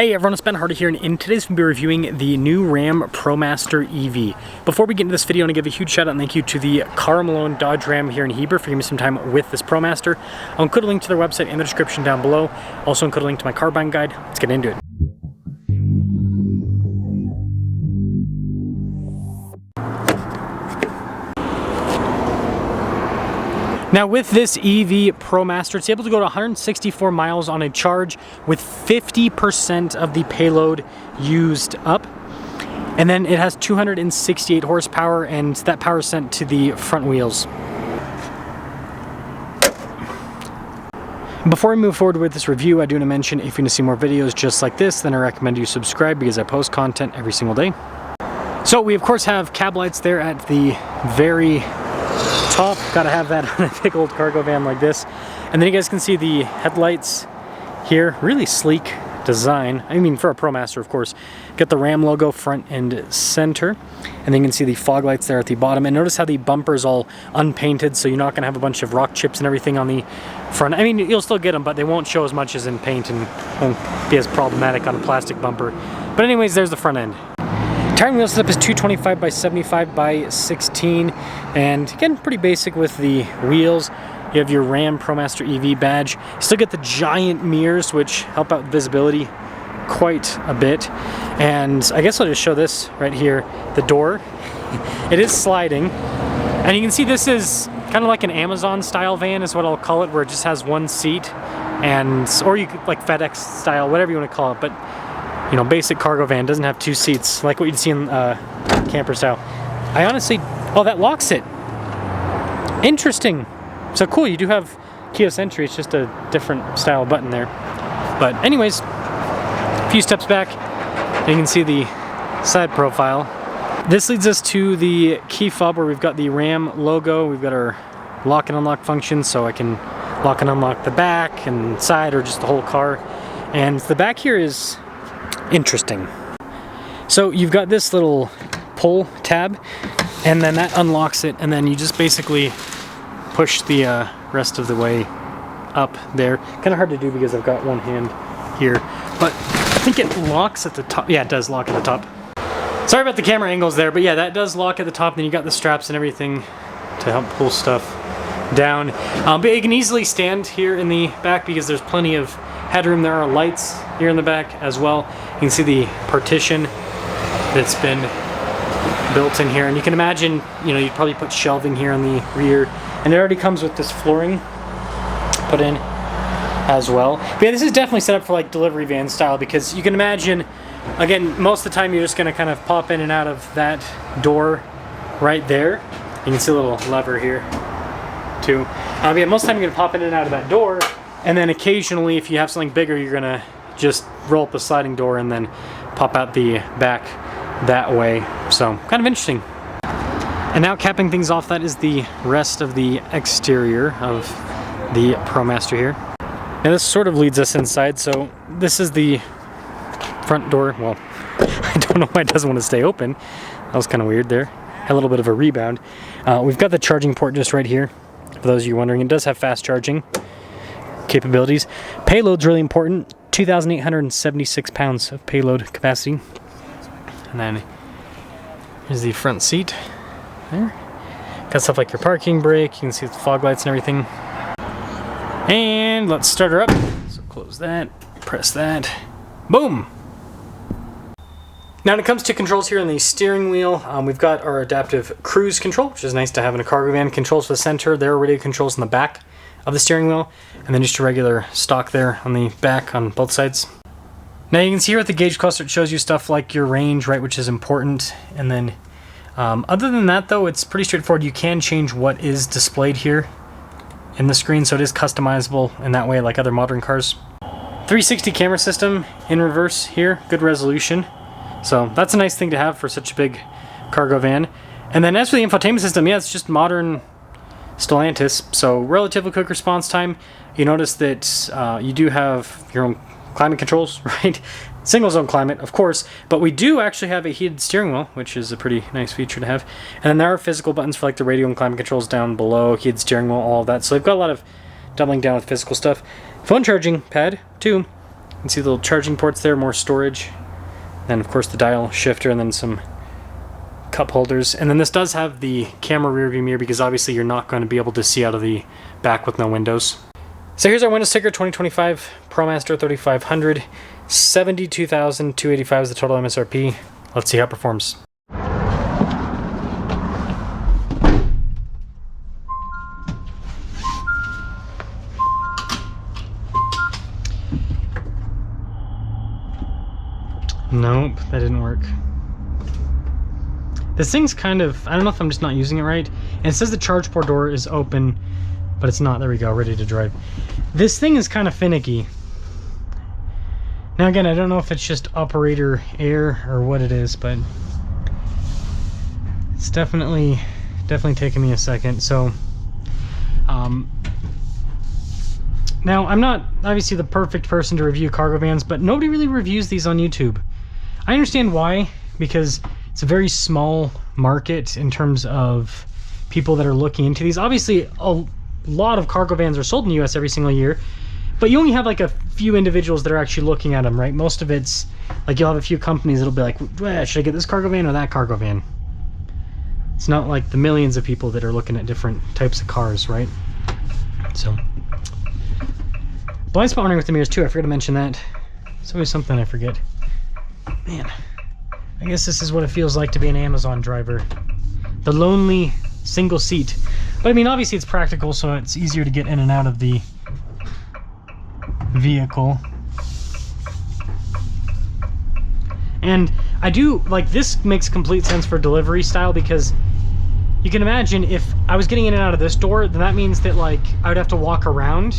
Hey everyone, it's Ben Hardy here, and in today's we'll be reviewing the new Ram ProMaster EV. Before we get into this video, I want to give a huge shout out and thank you to the Carl Malone Dodge Ram here in Heber for giving me some time with this ProMaster. I'll include a link to their website in the description down below. Also include a link to my car buying guide. Let's get into it. Now with this EV ProMaster, it's able to go to 164 miles on a charge with 50% of the payload used up. And then it has 268 horsepower, and that power is sent to the front wheels. Before I move forward with this review, I do want to mention if you want to see more videos just like this, then I recommend you subscribe because I post content every single day. So we of course have cab lights there at the very top. Gotta have that on a big old cargo van like this. And then you guys can see the headlights here. Really sleek design. I mean, for a ProMaster, of course. Got the Ram logo front and center. And then you can see the fog lights there at the bottom. And notice how the bumper's all unpainted, so you're not gonna have a bunch of rock chips and everything on the front. I mean, you'll still get them, but they won't show as much as in paint and won't be as problematic on a plastic bumper. But anyways, there's the front end. Tire wheel setup is 225 by 75 by 16, and again, pretty basic with the wheels. You have your Ram ProMaster EV badge. You still get the giant mirrors, which help out visibility quite a bit. And I guess I'll just show this right here. The door, it is sliding, and you can see this is kind of like an Amazon style van is what I'll call it, where it just has one seat, and or you could like FedEx style, whatever you want to call it, but you know, basic cargo van doesn't have two seats like what you'd see in camper style. I honestly, oh, that locks it. Interesting. So cool, you do have keyless entry, it's just a different style button there. But anyways, a few steps back, and you can see the side profile. This leads us to the key fob where we've got the Ram logo. We've got our lock and unlock function, so I can lock and unlock the back and side or just the whole car. And the back here is interesting. So you've got this little pull tab, and then that unlocks it, and then you just basically push the rest of the way up there. Kind of hard to do because I've got one hand here, but I think it locks at the top. Yeah, it does lock at the top. Sorry about the camera angles there, but yeah, that does lock at the top. Then you got the straps and everything to help pull stuff down. But you can easily stand here in the back because there's plenty of headroom. There are lights here in the back as well. You can see the partition that's been built in here, and you can imagine, you know, you'd probably put shelving here on the rear, and it already comes with this flooring put in as well. But yeah, this is definitely set up for like delivery van style, because you can imagine, again, most of the time you're just going to kind of pop in and out of that door right there. You can see a little lever here too. Yeah, most of the time you're going to pop in and out of that door, and then occasionally, if you have something bigger, you're gonna just roll up the sliding door and then pop out the back that way. So, kind of interesting. And now capping things off, that is the rest of the exterior of the ProMaster here. Now this sort of leads us inside. So this is the front door. Well, I don't know why it doesn't want to stay open. That was kind of weird there. A little bit of a rebound. We've got the charging port just right here. For those of you wondering, it does have fast charging capabilities. Payload's really important. 2,876 pounds of payload capacity. And then here's the front seat there. Got stuff like your parking brake. You can see the fog lights and everything. And let's start her up. So close that, press that, boom. Now when it comes to controls here on the steering wheel, we've got our adaptive cruise control, which is nice to have in a cargo van. Controls for the center, there are radio controls in the back of the steering wheel, and then just a regular stock there on the back on both sides. Now you can see here with the gauge cluster, it shows you stuff like your range, right, which is important. And then other than that though, it's pretty straightforward. You can change what is displayed here in the screen, so it is customizable in that way like other modern cars. 360 camera system in reverse here, good resolution. So that's a nice thing to have for such a big cargo van. And then as for the infotainment system, yeah, it's just modern Stellantis, so relatively quick response time. You notice that you do have your own climate controls, right? Single zone climate, of course, but we do actually have a heated steering wheel, which is a pretty nice feature to have. And then there are physical buttons for like the radio and climate controls down below, heated steering wheel, all of that. So they've got a lot of doubling down with physical stuff. Phone charging pad too. can see the little charging ports there, more storage. Then of course the dial shifter, and then some cup holders. And then this does have the camera rear view mirror, because obviously you're not going to be able to see out of the back with no windows. So here's our window sticker, 2025 ProMaster 3500, 72,285 is the total MSRP. Let's see how it performs. Nope, that didn't work. This thing's kind of, I don't know if I'm just not using it right. And it says the charge port door is open, but it's not. There we go, ready to drive. This thing is kind of finicky. Now again, I don't know if it's just operator error or what it is, but it's definitely taking me a second. So, now I'm not obviously the perfect person to review cargo vans, but nobody really reviews these on YouTube. I understand why, because it's a very small market in terms of people that are looking into these. Obviously, a lot of cargo vans are sold in the US every single year, but you only have like a few individuals that are actually looking at them, right? Most of it's like you'll have a few companies that'll be like, well, should I get this cargo van or that cargo van? It's not like the millions of people that are looking at different types of cars, right? So, blind spot running with the mirrors too, I forgot to mention that. It's always something I forget. Man, I guess this is what it feels like to be an Amazon driver. The lonely single seat. But I mean, obviously it's practical, so it's easier to get in and out of the vehicle. And I do, like, this makes complete sense for delivery style, because you can imagine if I was getting in and out of this door, then that means that, like, I would have to walk around.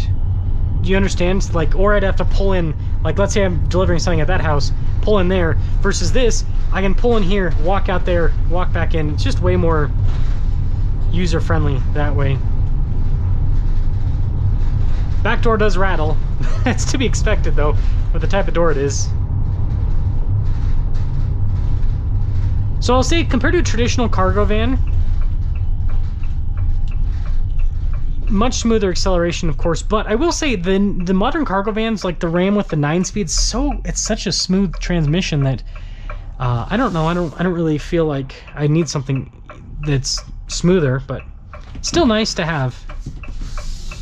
Do you understand? Like, or I'd have to pull in, like, let's say I'm delivering something at that house, pull in there, versus this, I can pull in here, walk out there, walk back in. It's just way more user-friendly that way. Back door does rattle. That's to be expected, though, with the type of door it is. So I'll say, compared to a traditional cargo van, much smoother acceleration, of course, but I will say the modern cargo vans, like the Ram with the 9-speed, it's such a smooth transmission that I don't know, I don't really feel like I need something that's smoother, but still nice to have.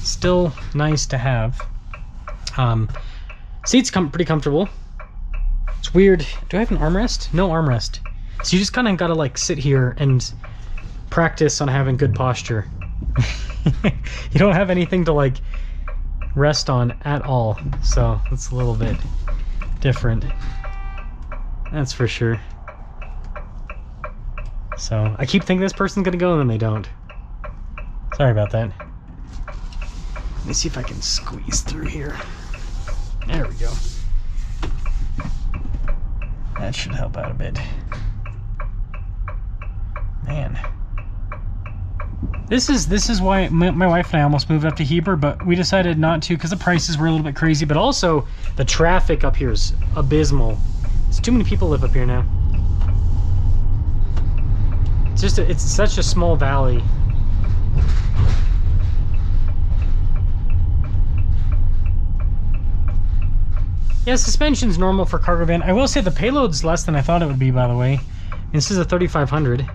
Still nice to have. Seats pretty comfortable. It's weird. Do I have an armrest? No armrest. So you just kind of gotta like sit here and practice on having good posture. You don't have anything to like rest on at all, so it's a little bit different, that's for sure. So I keep thinking this person's gonna go and then they don't. Sorry about that. Let me see if I can squeeze through here. There we go. That should help out a bit. Man. This is why my wife and I almost moved up to Heber, but we decided not to because the prices were a little bit crazy, but also the traffic up here is abysmal. There's too many people live up here now. It's such a small valley. Yeah, suspension's normal for cargo van. I will say the payload's less than I thought it would be, by the way. This is a 3500.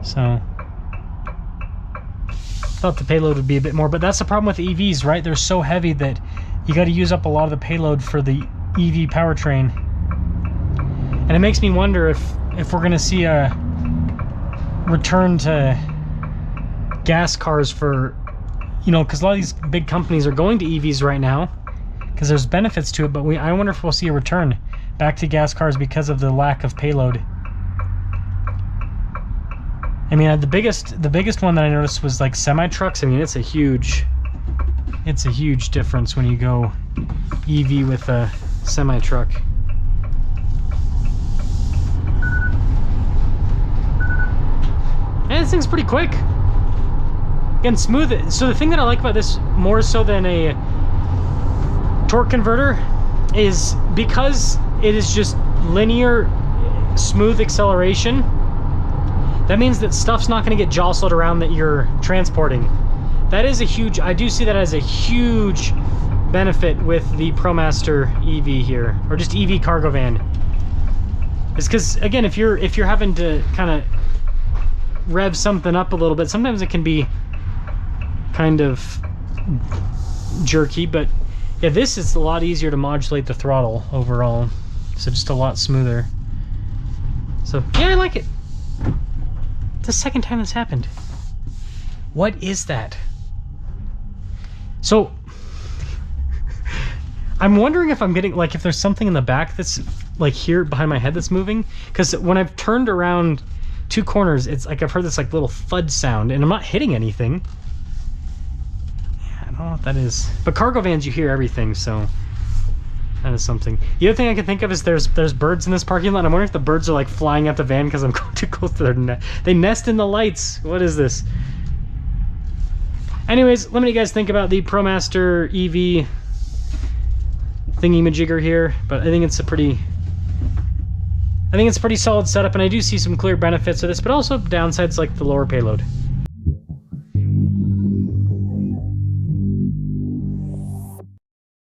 So thought the payload would be a bit more, but that's the problem with the EVs, right? They're so heavy that you got to use up a lot of the payload for the EV powertrain. And it makes me wonder if we're going to see a return to gas cars for, you know, because a lot of these big companies are going to EVs right now because there's benefits to it, but I wonder if we'll see a return back to gas cars because of the lack of payload. I mean, the biggest one that I noticed was like semi-trucks. I mean, it's a huge difference when you go EV with a semi-truck. And this thing's pretty quick. Again, smooth. So the thing that I like about this more so than a torque converter is because it is just linear, smooth acceleration. That means that stuff's not going to get jostled around that you're transporting. That is a huge, I do see that as a huge benefit with the ProMaster EV here, or just EV cargo van, is because, again, if you're having to kind of rev something up a little bit, sometimes it can be kind of jerky, but yeah, this is a lot easier to modulate the throttle overall, so just a lot smoother. So yeah, I like it. It's the second time this happened. What is that? So I'm wondering if I'm getting, like, if there's something in the back that's like here behind my head that's moving, because when I've turned around 2 corners, it's like I've heard this like little thud sound, and I'm not hitting anything. I don't know what that is, but cargo vans, you hear everything, so that is something. The other thing I can think of is there's birds in this parking lot. I'm wondering if the birds are like flying at the van because I'm too close to their nest. They nest in the lights. What is this? Anyways, let me know what you guys think about the ProMaster EV thingy-majigger here, but I think it's a pretty solid setup, and I do see some clear benefits of this, but also downsides like the lower payload.